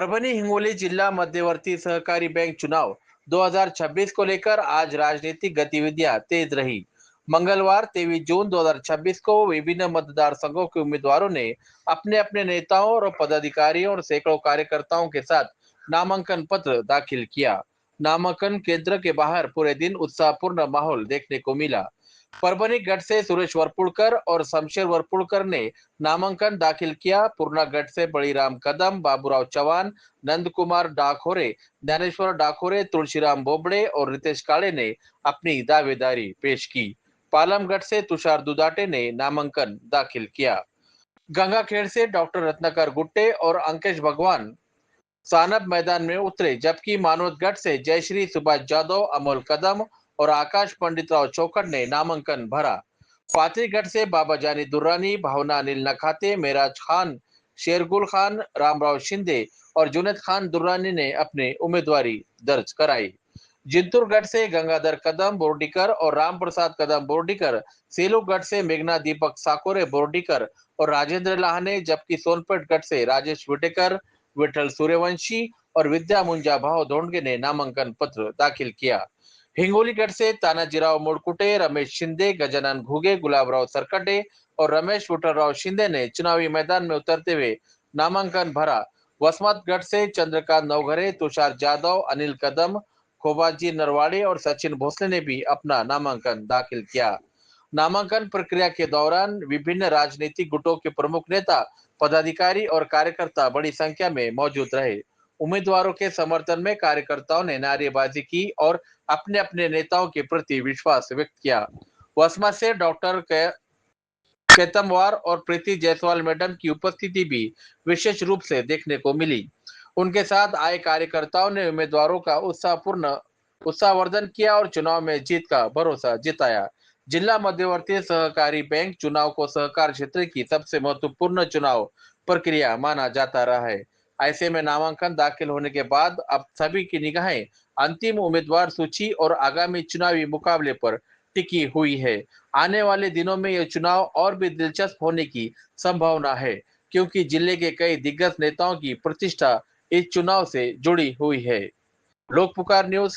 परभनी हिंगोली जिला मध्यवर्ती सहकारी बैंक चुनाव 2026 को लेकर आज राजनीतिक गतिविधियां तेज रही। मंगलवार 23 जून 2026 को विभिन्न मतदार संघों के उम्मीदवारों ने अपने अपने नेताओं और पदाधिकारियों और सैकड़ों कार्यकर्ताओं के साथ नामांकन पत्र दाखिल किया। नामांकन केंद्र के बाहर पूरे दिन उत्साहपूर्ण माहौल देखने को मिला। परभनी गढ़ से सुरेश वरपुड़कर और शमशेर वरपुड़कर ने नामांकन दाखिल किया। पूर्णा गढ़ से बळीराम कदम, बाबूराव चौहान, नंद कुमार डाकोरे, ज्ञानेश्वर डाकोरे, तुलसीराम बोबड़े और रितेश काळे ने अपनी दावेदारी पेश की। पालमगढ़ से तुषार दुधाटे ने नामांकन दाखिल किया। गंगाखेड़ से डॉक्टर रत्नाकर गुट्टे और अंकेश भगवान सानप मैदान में उतरे, जबकि मानवतगढ़ से जयश्री, सुभाष जादव, अमोल कदम और आकाश पंडितराव चौकड़ ने नामांकन भरा। फातिगढ़ से बाबा जानी दुर्रानी, भावना अनिल नखाते, मेराज खान, शेरगुल खान, रामराव शिंदे और जुनेद खान दुर्रानी ने अपने उम्मीदवारी दर्ज कराई। जिंतुरगढ़ से गंगाधर कदम बोर्डीकर और राम प्रसाद कदम बोर्डीकर, सेलूगढ़ से मेघना दीपक साकोरे बोर्डीकर और राजेंद्र लाहने, जबकि सोनपेटगढ़ से राजेश विटेकर, विठल सूर्यवंशी और विद्या मुंजा भाव धोंडगे ने नामांकन पत्र दाखिल किया। हिंगोलीगढ़ से तानाजीराव मुड़कुटे, रमेश शिंदे, गजानन घुगे, गुलाबराव सरकटे और रमेश विठलराव शिंदे ने चुनावी मैदान में उतरते हुए नामांकन भरा। वसमतगढ़ से चंद्रकांत नवघरे, तुषार जादव, अनिल कदम, खोबाजी नरवाड़े और सचिन भोसले ने भी अपना नामांकन दाखिल किया। नामांकन प्रक्रिया के दौरान विभिन्न राजनीतिक गुटों के प्रमुख नेता, पदाधिकारी और कार्यकर्ता बड़ी संख्या में मौजूद रहे। उम्मीदवारों के समर्थन में कार्यकर्ताओं ने नारेबाजी की और अपने अपने नेताओं के प्रति विश्वास व्यक्त किया। वसमा से डॉक्टर केतमवार और प्रीति जायसवाल मैडम की उपस्थिति भी विशेष रूप से देखने को मिली। उनके साथ आए कार्यकर्ताओं ने उम्मीदवारों का उत्साहवर्धन किया और चुनाव में जीत का भरोसा जताया। जिला मध्यवर्ती सहकारी बैंक चुनाव को सहकार क्षेत्र की सबसे महत्वपूर्ण चुनाव प्रक्रिया माना जाता रहा है। ऐसे में नामांकन दाखिल होने के बाद अब सभी की निगाहें अंतिम उम्मीदवार सूची और आगामी चुनावी मुकाबले पर टिकी हुई है। आने वाले दिनों में यह चुनाव और भी दिलचस्प होने की संभावना है, क्योंकि जिले के कई दिग्गज नेताओं की प्रतिष्ठा इस चुनाव से जुड़ी हुई है। लोक पुकार न्यूज,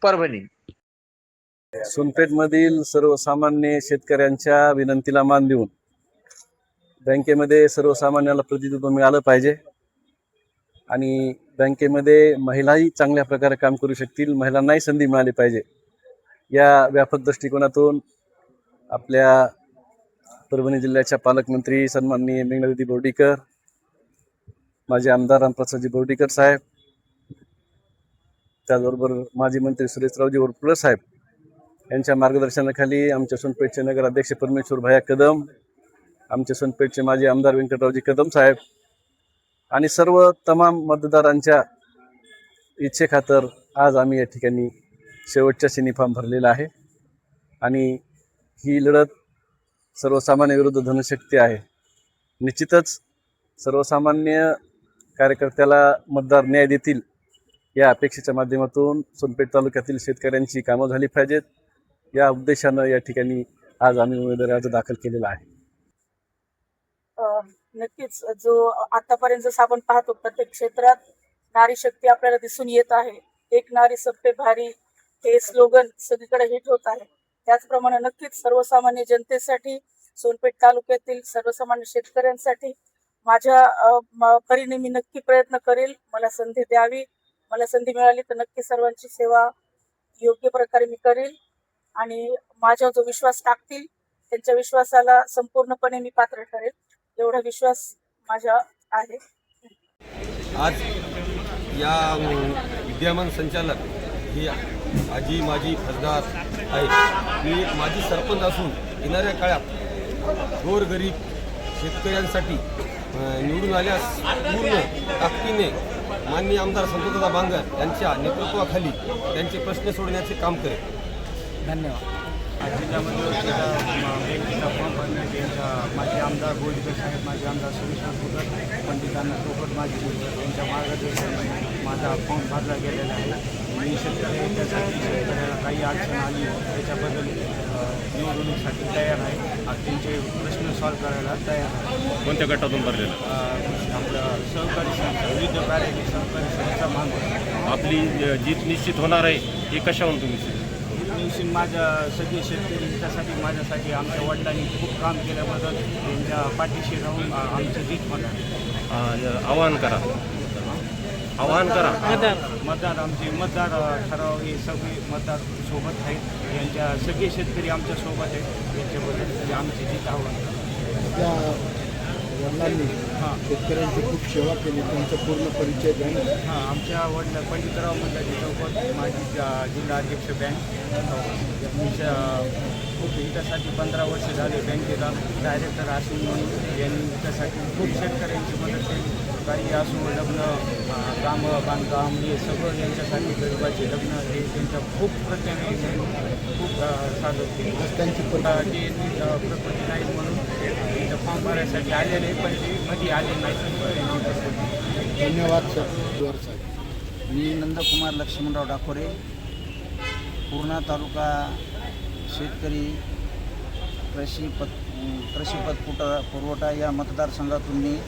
परभणी। सोनपेठमधील सर्वसामान्य शेतकऱ्यांच्या विनंतीला मान देऊन बँकेमध्ये सर्वसामान्याला प्रतिनिधित्व मिळालं पाहिजे आणि बँकेमध्ये महिलाही चांगल्या प्रकारे काम करू शकतील, महिलांनाही संधी मिळाली पाहिजे या व्यापक दृष्टिकोनातून आपल्या परभणी जिल्ह्याच्या पालकमंत्री सन्माननीय मेघनादिदी बोर्डीकर, माजी आमदार रामप्रसादजी बोर्डीकर साहेब, त्याचबरोबर माजी मंत्री सुरेशरावजी वरपुड़कर साहेब यांच्या मार्गदर्शनाखाली आमच्या सोनपेठचे नगराध्यक्ष परमेश्वर भैया कदम, आमचे सोनपेठचे माजी आमदार व्यंकटरावजी कदम साहेब आणि सर्व तमाम मतदारांच्या इच्छेखातर आज आम्ही या ठिकाणी शेवटच्या सिनी फॉर्म भरलेला आहे आणि ही लढत सर्वसामान्य विरुद्ध धनशक्ती आहे। निश्चितच सर्वसामान्य कार्यकर्त्याला मतदार न्याय देतील या अपेक्षेच्या माध्यमातून सोनपेठ तालुक्यातील शेतकऱ्यांची कामं झाली पाहिजेत या उद्देशानं या ठिकाणी आज आम्ही उमेदवारी अर्ज दाखल केलेला आहे। नक्कीच जो आतापर्यंत जसं आपण पाहतो प्रत्येक क्षेत्रात नारी शक्ती आपल्याला दिसून येत आहे। एक नारी सब पे भारी हे स्लोगन सगळीकडे हिट होत आहे। त्याचप्रमाणे नक्कीच सर्वसामान्य जनतेसाठी, सोनपेठ तालुक्यातील सर्वसामान्य शेतकऱ्यांसाठी माझ्या परीने मी नक्की प्रयत्न करेल। मला संधी द्यावी, मला संधी मिळाली तर नक्की सर्वांची सेवा योग्य प्रकारे मी करेल आणि माझ्या जो विश्वास टाकतील त्यांच्या विश्वासाला संपूर्णपणे मी पात्र ठरेल एवढा विश्वास माझा आहे। आज या विद्यमान संचालक ही आजी माजी खासदार आहे। मी एक माजी सरपंच असून येणाऱ्या काळात गोरगरीब शेतकऱ्यांसाठी निवडून आल्यास पूर्ण ताकदीने माननीय आमदार संतोषदादा बांगर यांच्या नेतृत्वाखाली त्यांचे प्रश्न सोडण्याचे काम करेल। धन्यवाद। आज जिल्ह्यामध्ये बँकेचा फॉर्म भरण्यात माजी आमदार बोर्डीकर साहेब, माजी आमदार सुरेश वरपुड़कर, पंडितांना चौकट माजी यांच्या मार्गदर्शनाने माझा फॉर्म भरला गेलेला आहे। मी शेतकऱ्यासाठी शेतकऱ्याला काही अडचण आली त्याच्याबद्दल निवडणुकीसाठी तयार आहे। त्यांचे प्रश्न सॉल्व्ह करायला तयार आहे. कोणत्या गटातून भरलेलं? आपलं सहकारी संस्था, विविध कार्यालय सहकारी संस्था मानतो. आपली जी निश्चित होणार आहे ती कशावरून तुम्ही दिवशी माझ्या सगळे शेतकरी हितासाठी माझ्यासाठी आमच्या वडिलांनी खूप काम केल्याबद्दल त्यांच्या पाठीशी राहून आमचं जीत म्हणा आवाहन करा मतदार आमचे मतदार ठराव हे सगळे मतदार सोबत आहेत. यांच्या सगळे शेतकरी आमच्या सोबत आहेत. यांच्याबद्दल आमचे जीत आव्हान. त्या वडिलांनी शेतकऱ्यांची खूप सेवा केली, त्यांचा पूर्ण परिचय द्या. आमच्या वडील पंडितराव मंडळी चौकात माझी जिल्हा अध्यक्ष बँक खूप हितासाठी 15 वर्ष झाले बँकेला डायरेक्टर असून म्हणून यांनी हितासाठी खूप शेतकऱ्यांची मदत केली. काही असो लग्न कामं बांधकाम हे सगळं यांच्यासाठी गरिबाचे लग्न हे त्यांच्या खूप प्रत्येकाने खूप साधत केली. रस्त्यांची जे प्रकृती नाही म्हणून त्यांचं फॉर्म भरायसाठी आलेले पण ते मध्ये आले नाही. धन्यवाद सर. मी नंदकुमार लक्ष्मणराव डाकोरे, पूर्णा तालुका शेतकरी कृषी पुरवठा या मतदारसंघातून मी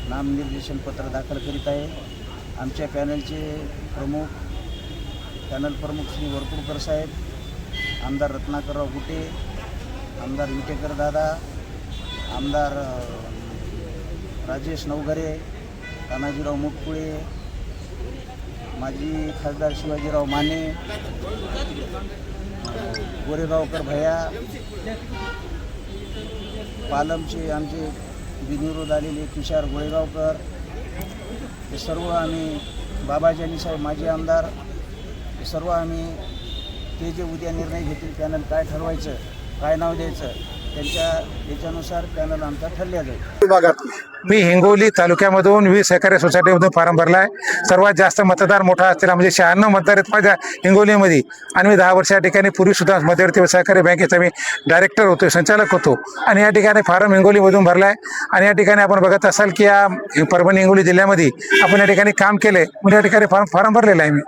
नामनिर्देशन पत्र दाखल करीत आहे. आमच्या पॅनल प्रमुख श्री वरपुडकर साहेब, आमदार रत्नाकरराव गुटे, आमदार विटेकर दादा, आमदार राजेश नवघरे, तानाजीराव मुटकुळे, माजी खासदार शिवाजीराव माने, गोरेगावकर भैया, पालमचे आमचे बिनविरोध आलेले तुषार गोळेगावकर, हे सर्व आम्ही बाबाजानी साहेब माजी आमदार, हे सर्व आम्ही ते जे उद्या निर्णय घेतील पॅनल काय ठरवायचं, काय नाव द्यायचं, याच्यानुसार पॅनल आमचा ठरल्या जाईल. मी हिंगोली तालुक्यामधून विविध सहकारी सोसायटीमधून फॉर्म भरला आहे. सर्वात जास्त मतदार मोठा असलेला म्हणजे 96 मतदार आहेत माझ्या हिंगोलीमध्ये. आणि मी 10 वर्ष या ठिकाणी पूर्वीसुद्धा मध्यवर्ती सहकारी बँकेचा मी डायरेक्टर होतो, संचालक होतो. आणि या ठिकाणी फॉर्म हिंगोलीमधून भरला आहे. आणि या ठिकाणी आपण बघत असाल की या परभणी हिंगोली जिल्ह्यामध्ये आपण या ठिकाणी काम केलं आहे, म्हणजे या ठिकाणी फॉर्म भरलेला आहे मी.